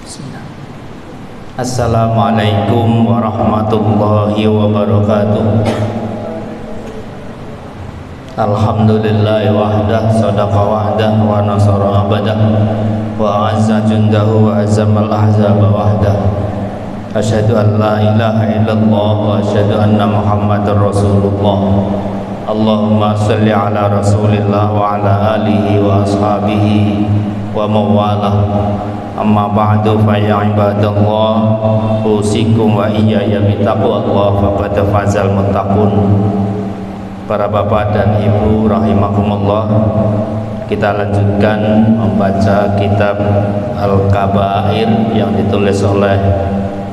Bismillah. Assalamualaikum warahmatullahi wabarakatuh. Alhamdulillahi wahdah, sadaqa wahdah, wa nasara abadah, wa azza jundahu wa azamal ahzaba wahdah. Asyhadu an la ilaha illallah wa asyhadu anna muhammadar rasulullah. Allahumma salli ala rasulillah wa ala alihi wa ashabihi wa mawalah. Amma ba'du fa ya ibadallah, usikum wa iyaya bittaqwallah faqad fazal muttaqun. Para bapak dan ibu rahimakumullah, kita lanjutkan membaca kitab Al-Kabair yang ditulis oleh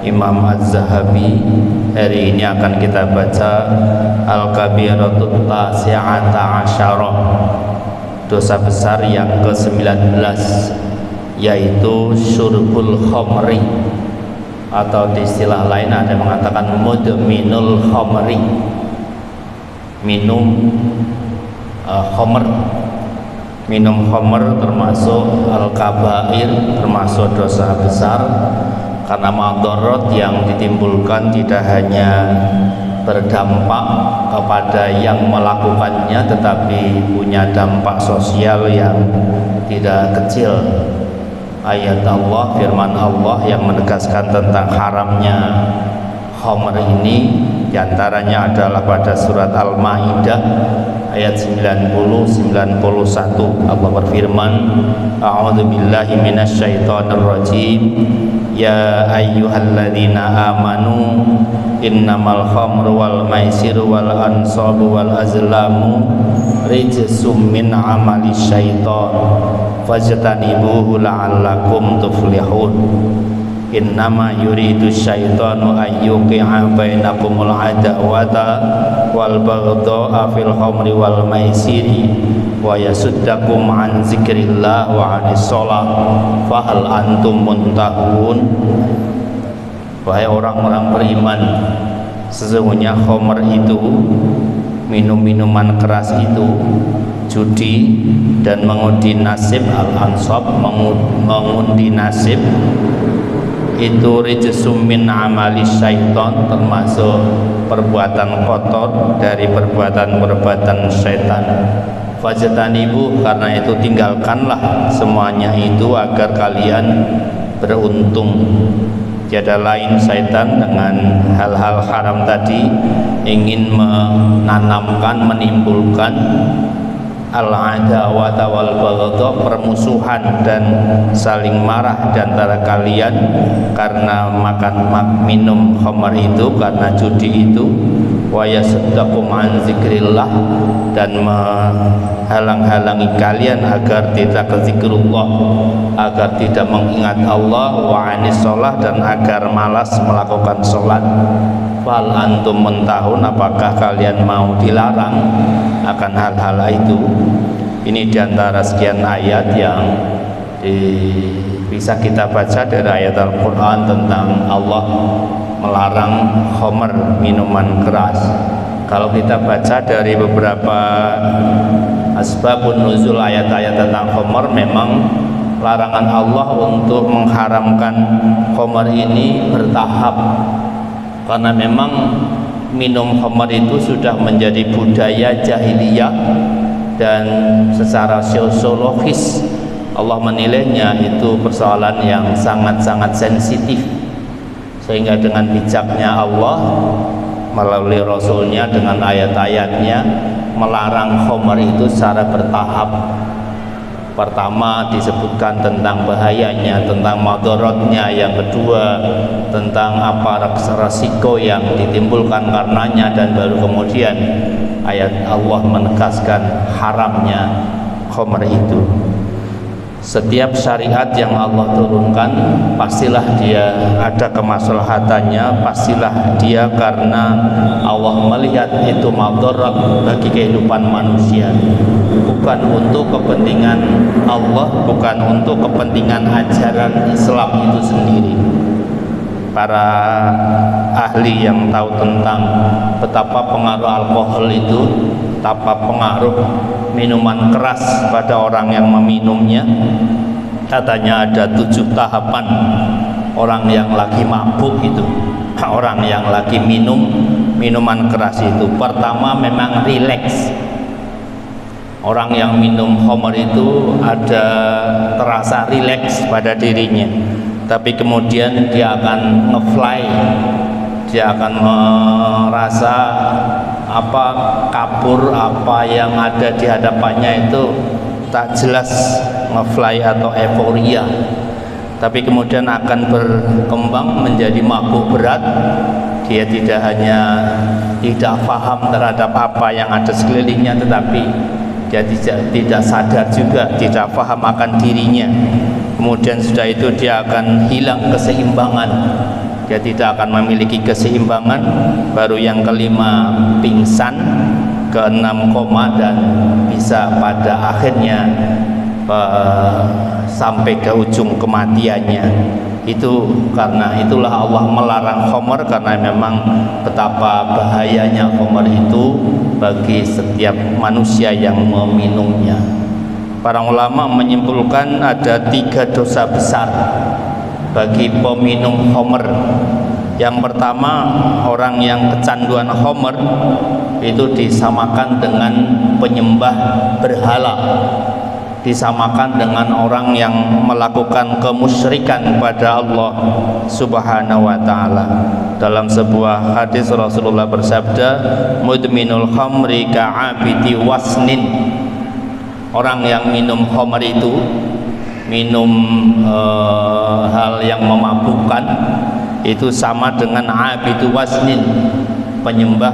Imam Az-Zahabi. Hari ini akan kita baca Al-Kabiratut Tasi'ata Asyarah, dosa besar yang ke-19, yaitu syurbul khamri, atau di istilah lain ada yang mengatakan mudminul khamri, minum khamr. Minum khamr termasuk al-kabair, termasuk dosa besar, karena madarat yang ditimbulkan tidak hanya berdampak kepada yang melakukannya, tetapi punya dampak sosial yang tidak kecil. Ayat Allah, firman Allah yang menegaskan tentang haramnya khamr ini diantaranya adalah pada surat Al-Maidah ayat 90-91. Allah berfirman, a'udzu billahi minasyaitonir rajim, ya ayyuhalladzina amanu innamal khamru wal maisiru wal ansabu wal azlamu rijsum min amali syaiton fajtanibuhu la'allakum tuflihun. Innama yuridu syaitanu ayyuqi'a bainakumul adawata wal baghdha'a fil khamri wal maisiri wa yasuddakum an zikrillah wa anis shalah fahal antum muntahun. Wahai orang-orang beriman, sesungguhnya khamr itu, minum-minuman keras itu, judi dan mengundi nasib, al-ansab, mengundi nasib itu rijsum min amali syaiton, termasuk perbuatan kotor dari perbuatan-perbuatan syaitan. Fajtanibu, karena itu tinggalkanlah semuanya itu agar kalian beruntung. Tiada lain syaitan dengan hal-hal haram tadi ingin menanamkan, menimbulkan al-adawata wal baghdha, permusuhan dan saling marah di antara kalian karena minum khamr itu, karena judi itu. Wa yasuddakum an zikrillah, dan menghalang-halangi kalian agar tidak ke zikrullah, agar tidak mengingat Allah, wa anis shalah, dan agar malas melakukan sholat. Fal antum muntahun, apakah kalian mau dilarang akan hal-hal itu? Ini diantara sekian ayat yang bisa kita baca dari ayat Al-Quran tentang Allah melarang khamr, minuman keras. Kalau kita baca dari beberapa asbabun nuzul ayat-ayat tentang khamr, memang larangan Allah untuk mengharamkan khamr ini bertahap, karena memang minum khamr itu sudah menjadi budaya jahiliyah, dan secara sosiologis Allah menilainya itu persoalan yang sangat-sangat sensitif, sehingga dengan bijaknya Allah melalui Rasulnya dengan ayat-ayatnya melarang khamr itu secara bertahap. Pertama disebutkan tentang bahayanya, tentang madaratnya. Yang kedua tentang apa resiko yang ditimbulkan karenanya, dan baru kemudian ayat Allah menegaskan haramnya khamr itu. Setiap syariat yang Allah turunkan pastilah dia ada kemaslahatannya, pastilah dia karena Allah melihat itu madarat bagi kehidupan manusia, bukan untuk kepentingan Allah, bukan untuk kepentingan ajaran Islam itu sendiri. Para ahli yang tahu tentang betapa pengaruh alkohol itu, betapa pengaruh minuman keras pada orang yang meminumnya, katanya ada 7 tahapan orang yang lagi mabuk itu, orang yang lagi minum minuman keras itu. Pertama memang rileks. Orang yang minum khamr itu ada terasa rileks pada dirinya, tapi kemudian dia akan ngefly, dia akan merasa apa kabur, apa yang ada di hadapannya itu tak jelas, ngefly atau euforia. Tapi kemudian akan berkembang menjadi mabuk berat. Dia tidak hanya tidak paham terhadap apa yang ada sekelilingnya, tetapi dia tidak sadar juga, tidak paham akan dirinya. Kemudian sudah itu dia akan hilang keseimbangan, dia tidak akan memiliki keseimbangan. Baru yang kelima pingsan, keenam koma, dan bisa pada akhirnya sampai ke ujung kematiannya. Itu karena itulah Allah melarang khamr, karena memang betapa bahayanya khamr itu bagi setiap manusia yang meminumnya. Para ulama menyimpulkan ada 3 dosa besar bagi peminum khamr. Yang pertama, orang yang kecanduan khamr itu disamakan dengan penyembah berhala, disamakan dengan orang yang melakukan kemusyrikan pada Allah Subhanahu wa taala. Dalam sebuah hadis Rasulullah bersabda, mudminul khamri ka'abidi wasnin. Orang yang minum khamr itu, minum hal yang memabukkan, itu sama dengan abidu wasnin, penyembah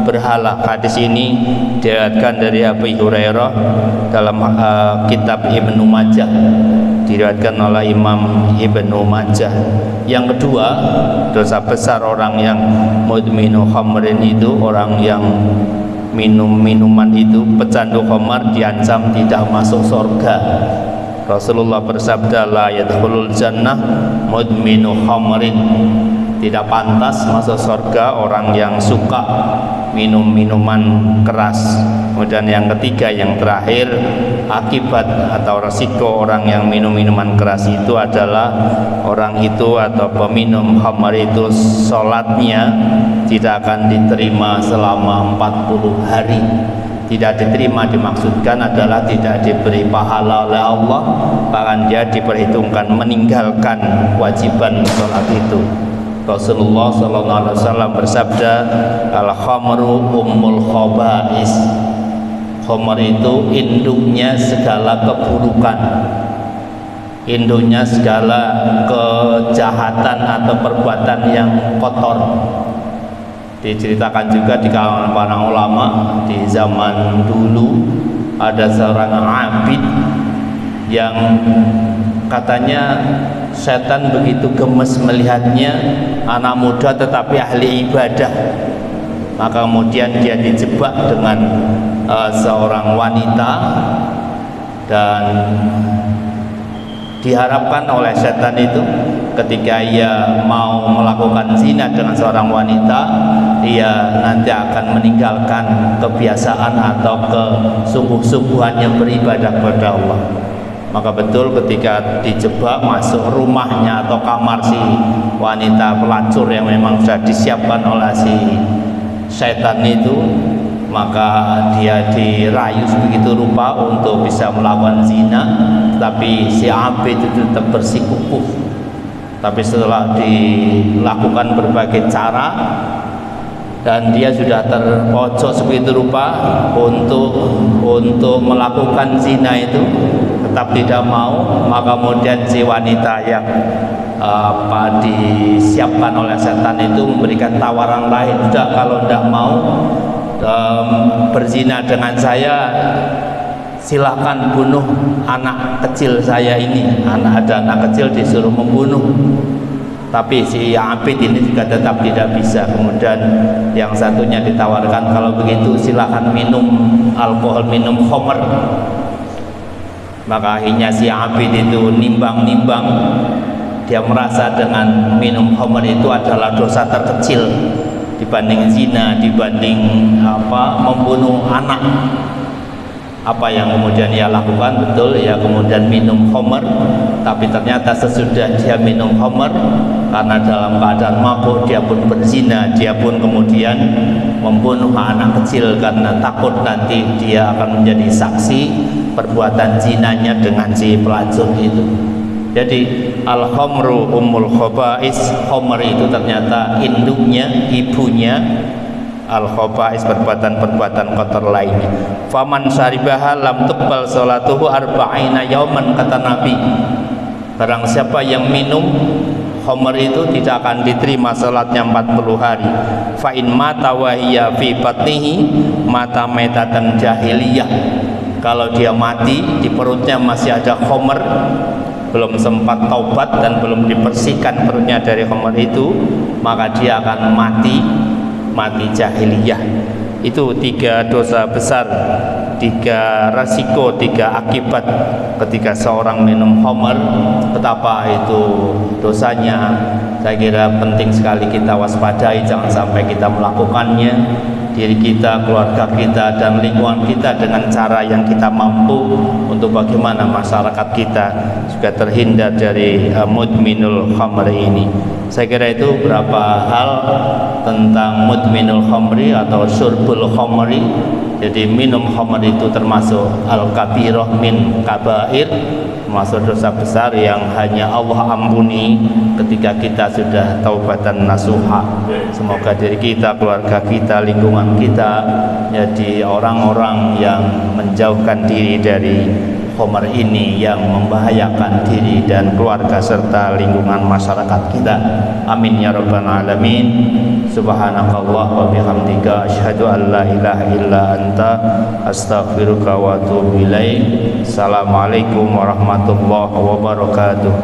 berhala. Hadis ini diriwayatkan dari Abu Hurairah dalam kitab Ibnu Majah, diriwayatkan oleh Imam Ibnu Majah. Yang kedua, dosa besar orang yang mudminu khamrin itu, orang yang minum minuman itu, pecandu khamar, diancam tidak masuk surga. Rasulullah bersabda, la yadkhulul jannah mudminu khamrin. Tidak pantas masuk surga orang yang suka minum minuman keras. Kemudian yang ketiga, yang terakhir, akibat atau resiko orang yang minum minuman keras itu adalah orang itu atau peminum khamar itu sholatnya tidak akan diterima selama 40 hari. Tidak diterima dimaksudkan adalah tidak diberi pahala oleh Allah, bahkan dia diperhitungkan meninggalkan kewajiban sholat itu. Rasulullah SAW bersabda, al-khamru ummul khaba'is. Khamr itu induknya segala keburukan, induknya segala kejahatan atau perbuatan yang kotor. Diceritakan juga di kalangan para ulama, di zaman dulu ada seorang abid yang katanya setan begitu gemes melihatnya, anak muda tetapi ahli ibadah. Maka kemudian dia dijebak dengan seorang wanita, dan diharapkan oleh setan itu ketika ia mau melakukan zina dengan seorang wanita, ia nanti akan meninggalkan kebiasaan atau kesungguh-sungguhannya beribadah kepada Allah. Maka betul ketika dijebak masuk rumahnya atau kamar si wanita pelacur yang memang sudah disiapkan oleh si setan itu, maka dia dirayu begitu rupa untuk bisa melakukan zina, tapi si abid itu tetap bersikukuh. Tapi setelah dilakukan berbagai cara dan dia sudah terpojok sebegitu rupa untuk melakukan zina itu, tetap tidak mau, maka kemudian si wanita yang disiapkan oleh setan itu memberikan tawaran lain. Sudah, kalau tidak mau berzina dengan saya, silakan bunuh anak kecil saya ini. Ada anak kecil disuruh membunuh, tapi si abid ini juga tetap tidak bisa. Kemudian yang satunya ditawarkan, kalau begitu silakan minum alkohol, minum khamr. Maka akhirnya si abid itu nimbang-nimbang, dia merasa dengan minum khamr itu adalah dosa terkecil dibanding zina, dibanding membunuh anak. Apa yang kemudian ia lakukan? Betul, ia kemudian minum khamr, tapi ternyata sesudah dia minum khamr, karena dalam keadaan mabuk dia pun berzina, dia pun kemudian membunuh anak kecil karena takut nanti dia akan menjadi saksi perbuatan zinanya dengan si pelacur itu. Jadi al-khamru ummul khaba'is, khamr itu ternyata induknya, ibunya al-khaba'is, perbuatan-perbuatan kotor lainnya. Faman syaribaha lam tuqbal salatuhu arba'ina yauman, kata Nabi. Barang siapa yang minum khamr itu tidak akan diterima salatnya 40 hari. Fa in mata wa hiya fi batnihi mata metatan jahiliyah. Kalau dia mati di perutnya masih ada khamr, belum sempat taubat dan belum dibersihkan perutnya dari khamr itu, maka dia akan mati jahiliyah. Itu 3 dosa besar, 3 resiko, 3 akibat ketika seorang minum khamr. Betapa itu dosanya, saya kira penting sekali kita waspadai, jangan sampai kita melakukannya, diri kita, keluarga kita, dan lingkungan kita dengan cara yang kita mampu, untuk bagaimana masyarakat kita juga terhindar dari mudminul khamr ini. Saya kira itu beberapa hal tentang mudminul khamri atau syurbul khamri. Jadi minum khamr itu termasuk al-kabirah min kabair, termasuk dosa besar yang hanya Allah ampuni ketika kita sudah taubatan nasuha. Semoga diri kita, keluarga kita, lingkungan kita jadi orang-orang yang menjauhkan diri dari khamr ini yang membahayakan diri dan keluarga serta lingkungan masyarakat kita. Amin ya rabbal alamin. Subhanakallah wa bihamdika asyhadu an la ilaha illa anta astaghfiruka wa atubu ilaik. Assalamualaikum warahmatullahi wabarakatuh.